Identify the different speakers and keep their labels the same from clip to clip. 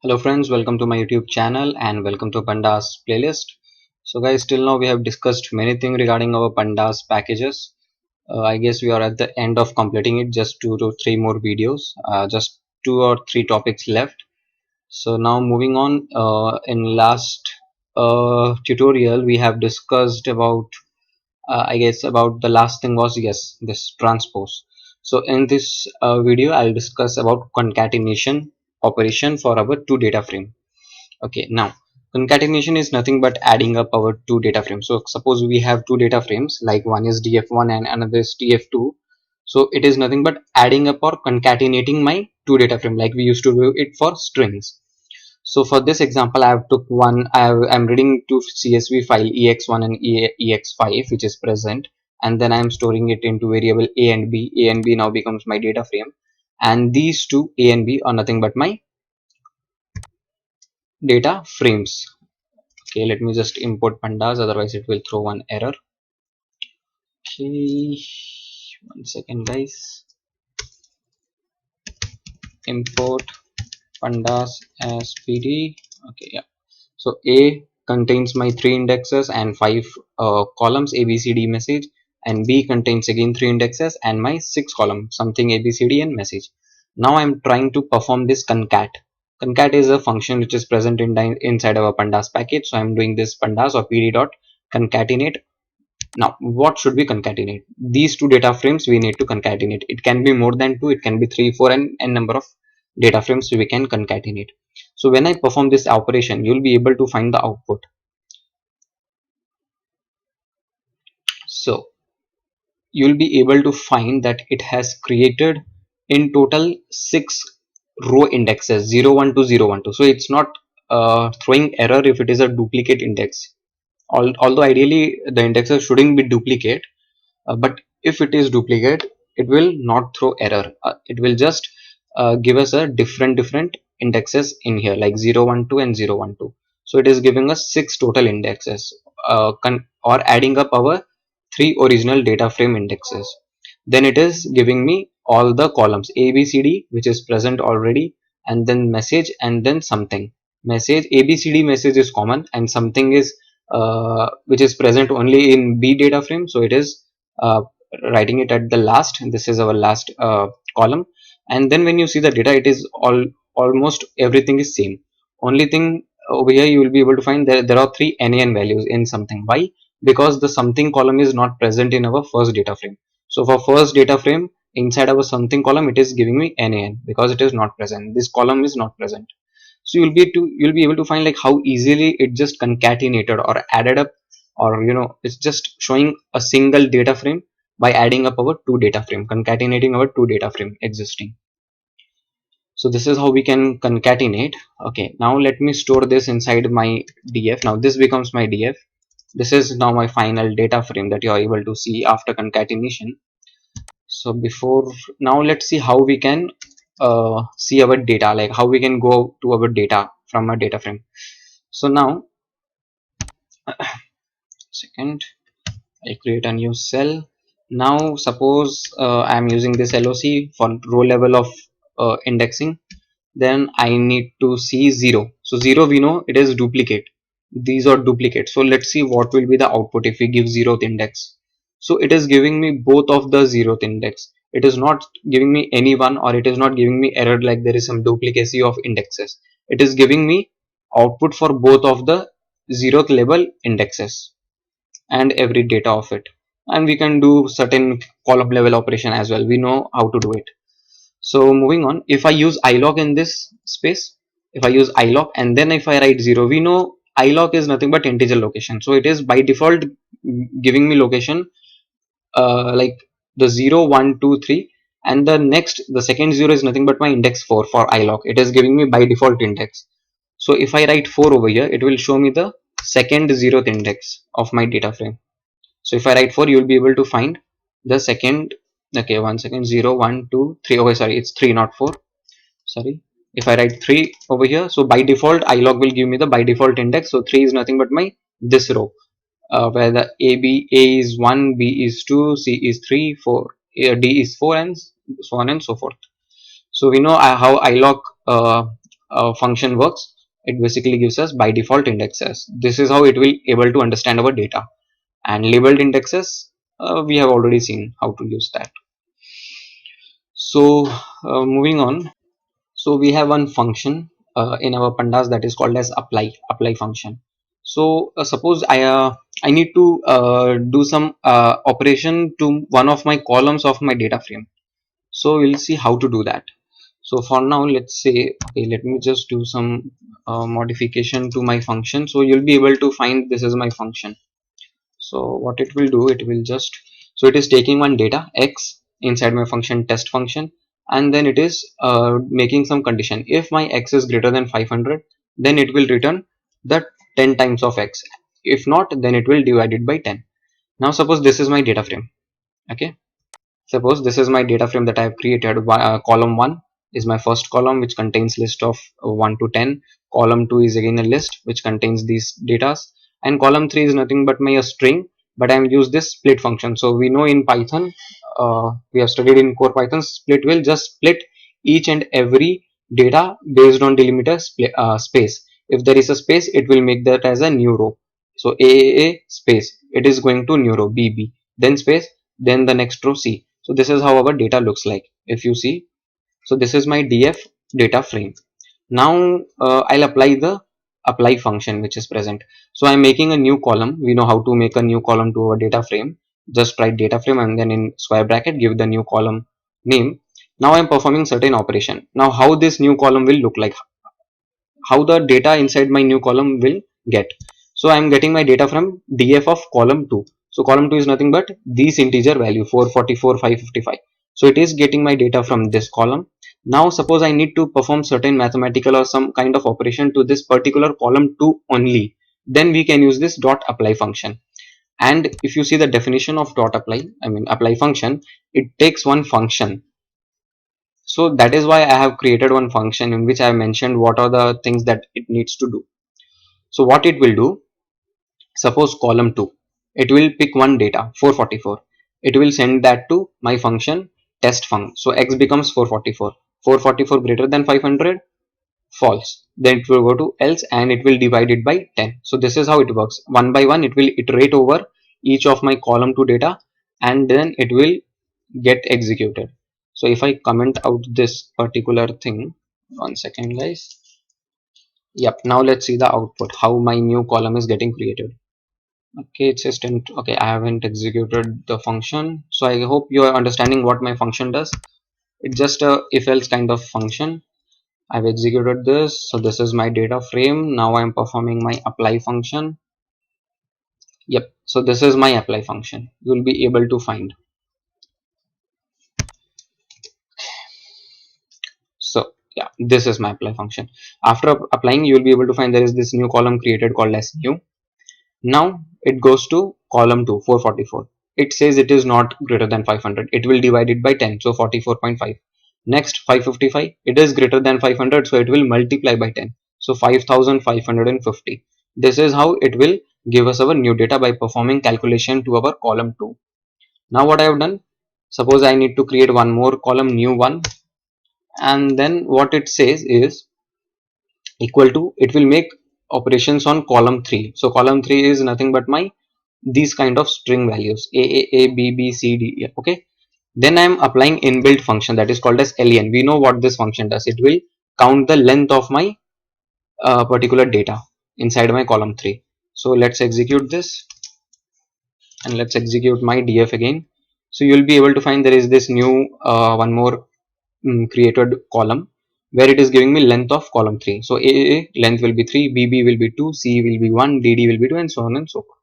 Speaker 1: Hello friends, welcome to my YouTube channel and welcome to Pandas playlist. So guys, till now we have discussed many things regarding our Pandas packages. I guess we are at the end of completing it, just 2 to 3 more videos, just 2 or 3 topics left. So now moving on, in last tutorial we have discussed about, I guess about the last thing was, yes, this transpose. So in this video I'll discuss about concatenation operation for our two data frame. Okay, now concatenation is nothing but adding up our two data frames. So suppose we have two data frames, like one is df1 and another is df2. So it is nothing but adding up or concatenating my two data frame, like we used to do it for strings. So for this example, I have took one. I'm reading two CSV file ex1 and ex5, which is present, and then I'm storing it into variable a and b. A and b now becomes my data frame, and these two a and b are nothing but my data frames. Okay, let me just import pandas, otherwise it will throw one error. Okay, one second guys. Import pandas as pd. Okay, yeah. So a contains my 3 indexes and 5 columns abcd message, and b contains again 3 indexes and my 6 column something abcd and message. Now I'm trying to perform this concat. Concat is a function which is present inside our pandas package. So I'm doing this pandas or pd dot concatenate. Now, what should we concatenate? These two data frames we need to concatenate. It can be more than two, it can be three, four, and n number of data frames we can concatenate. So when I perform this operation, you'll be able to find the output. So you'll be able to find that it has created in total 6 row indexes 0, 1, 2, 0, 1, 2. So it's not throwing error if it is a duplicate index. Although ideally the indexes shouldn't be duplicate, but if it is duplicate, it will not throw error. It will just give us a different indexes in here, like 0, 1, 2 and 0, 1, 2. So it is giving us 6 total indexes, or adding up our 3 original data frame indexes. Then it is giving me all the columns a b c d, which is present already, and then message, and then something. Message a b c d message is common, and something is which is present only in b data frame. So it is uh, writing it at the last, and this is our last column. And then when you see the data, it is almost everything is same. Only thing over here you will be able to find that there are 3 nan values in something. Why? Because the something column is not present in our first data frame. So for first data frame, inside our something column, it is giving me nan because it is not present. This column is not present. So you'll be able to find like how easily it just concatenated or added up, or it's just showing a single data frame by adding up our two data frame, concatenating our two data frame existing. So this is how we can concatenate. Okay, now let me store this inside my df. Now this becomes my df. This is now my final data frame that you are able to see after concatenation. So before, now let's see how we can see our data, like how we can go to our data from a data frame. So now, second, I create a new cell. Now suppose I am using this loc for row level of indexing. Then I need to see 0. So 0, we know it is duplicate. These are duplicates. So let's see what will be the output if we give 0th index. So it is giving me both of the 0th index. It is not giving me any one, or it is not giving me error like there is some duplicacy of indexes. It is giving me output for both of the 0th level indexes and every data of it. And we can do certain column level operation as well. We know how to do it. So moving on, if I use ilog in this space, if I use ilog and then if I write 0, we know ilog is nothing but integer location. So it is by default giving me location like the 0, 1, 2, 3, and the second 0 is nothing but my index 4 for ilog. It is giving me by default index. So if I write 4 over here, it will show me the second 0th index of my data frame. So if I write 4, you will be able to find the second. Okay, one second. 0, 1, 2, 3. Okay, sorry, it's 3, not 4. Sorry. If I write 3 over here, so by default ilog will give me the by default index. So 3 is nothing but my this row, where the A is 1, B is 2, C is 3, 4, D is 4, and so on and so forth. So we know how ilog function works, it basically gives us by default indexes. This is how it will able to understand our data. And labeled indexes, we have already seen how to use that. So moving on, so we have one function in our pandas that is called as apply function. So suppose I need to do some operation to one of my columns of my data frame. So we'll see how to do that. So for now, let's say, okay, let me just do some modification to my function. So you'll be able to find this is my function. So what it will do, it will just, so it is taking one data x inside my function test function, and then it is making some condition. If my x is greater than 500, then it will return the 10 times of x. If not, then it will divide it by 10. Now suppose this is my data frame. Okay, suppose this is my data frame that I have created. Column 1 is my first column, which contains list of 1 to 10. Column 2 is again a list which contains these datas, and column 3 is nothing but my string, but I am used this split function. So we know in Python, we have studied in core Python, split will just split each and every data based on delimiter space. If there is a space, it will make that as a new row. So a space, it is going to new row bb, then space, then the next row c. So this is how our data looks like. If you see, so this is my df data frame. Now I'll apply the apply function which is present. So I'm making a new column. We know how to make a new column to our data frame. Just write data frame and then in square bracket give the new column name. Now I'm performing certain operation. Now how this new column will look like, how the data inside my new column will get. So I'm getting my data from df of column 2. So column 2 is nothing but this integer value 444 555. So it is getting my data from this column. Now suppose I need to perform certain mathematical or some kind of operation to this particular column 2 only, then we can use this dot apply function. And if you see the definition of dot apply, I mean apply function, it takes one function. So that is why I have created one function in which I have mentioned what are the things that it needs to do. So what it will do, suppose column 2, it will pick one data 444. It will send that to my function test func. So x becomes 444. 444 greater than 500, false. Then it will go to else and it will divide it by 10. So this is how it works. One by one, it will iterate over each of my column 2 data and then it will get executed. So if I comment out this particular thing, one second guys. Yep, now let's see the output, how my new column is getting created. Okay, it says 10. Okay, I haven't executed the function, so I hope you are understanding what my function does. It's just a if else kind of function. I've executed this, so this is my data frame. Now I'm performing my apply function. Yep, so this is my apply function. You'll be able to find. So yeah, this is my apply function. After applying, you will be able to find there is this new column created called as new. Now it goes to column 2, 444. It says it is not greater than 500. It will divide it by 10, so 44.5. Next 555, it is greater than 500, so it will multiply by 10, so 5550. This is how it will give us our new data by performing calculation to our column 2. Now what I have done, suppose I need to create one more column, new one, and then what it says is equal to, it will make operations on column 3. So column 3 is nothing but my these kind of string values a b b c d e. Okay, then I am applying inbuilt function that is called as len. We know what this function does. It will count the length of my particular data inside my column 3. So let's execute this and let's execute my df again. So you'll be able to find there is this new one more created column where it is giving me length of column 3. So a length will be 3, bb will be 2, c will be 1, dd will be 2, and so on and so forth.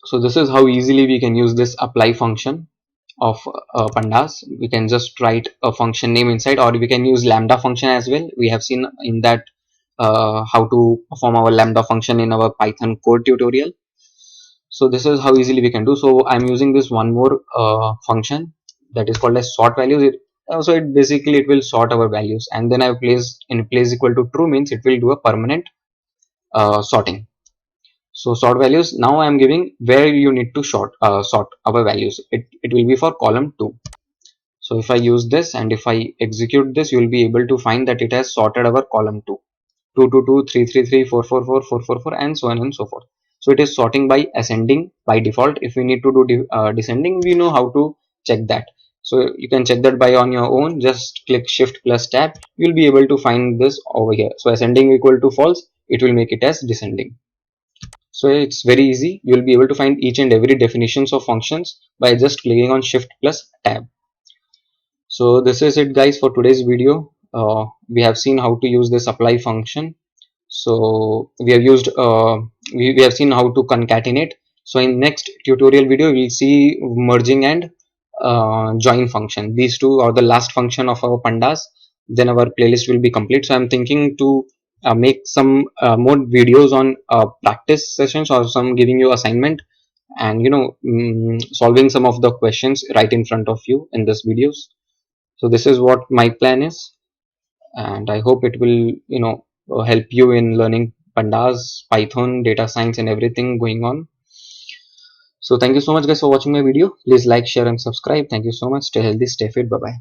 Speaker 1: So this is how easily we can use this apply function of pandas. We can just write a function name inside, or we can use lambda function as well. We have seen in that how to perform our lambda function in our Python code tutorial. So this is how easily we can do. So I'm using this one more function that is called as sort values. So it basically it will sort our values, and then I place in place equal to true means it will do a permanent sorting. So sort values, now I am giving where you need to sort our values. It will be for column 2. So if I use this and if I execute this, you will be able to find that it has sorted our column 2, 222, 333, 444, 444, and so on and so forth. So it is sorting by ascending by default. If we need to do descending, we know how to check that. So you can check that by on your own. Just click shift plus tab. You'll be able to find this over here. So ascending equal to false, it will make it as descending. So it's very easy. You'll be able to find each and every definitions of functions by just clicking on shift plus tab. So this is it guys for today's video. We have seen how to use this apply function. So we have used we have seen how to concatenate. So in next tutorial video we'll see merging and join function. These two are the last function of our pandas, then our playlist will be complete. So I'm thinking to make some more videos on practice sessions or some giving you assignment and solving some of the questions right in front of you in this videos. So this is what my plan is, and I hope it will help you in learning pandas, python, data science, and everything going on. So thank you so much guys for watching my video. Please like, share, and subscribe. Thank you so much. Stay healthy, stay fit. Bye bye.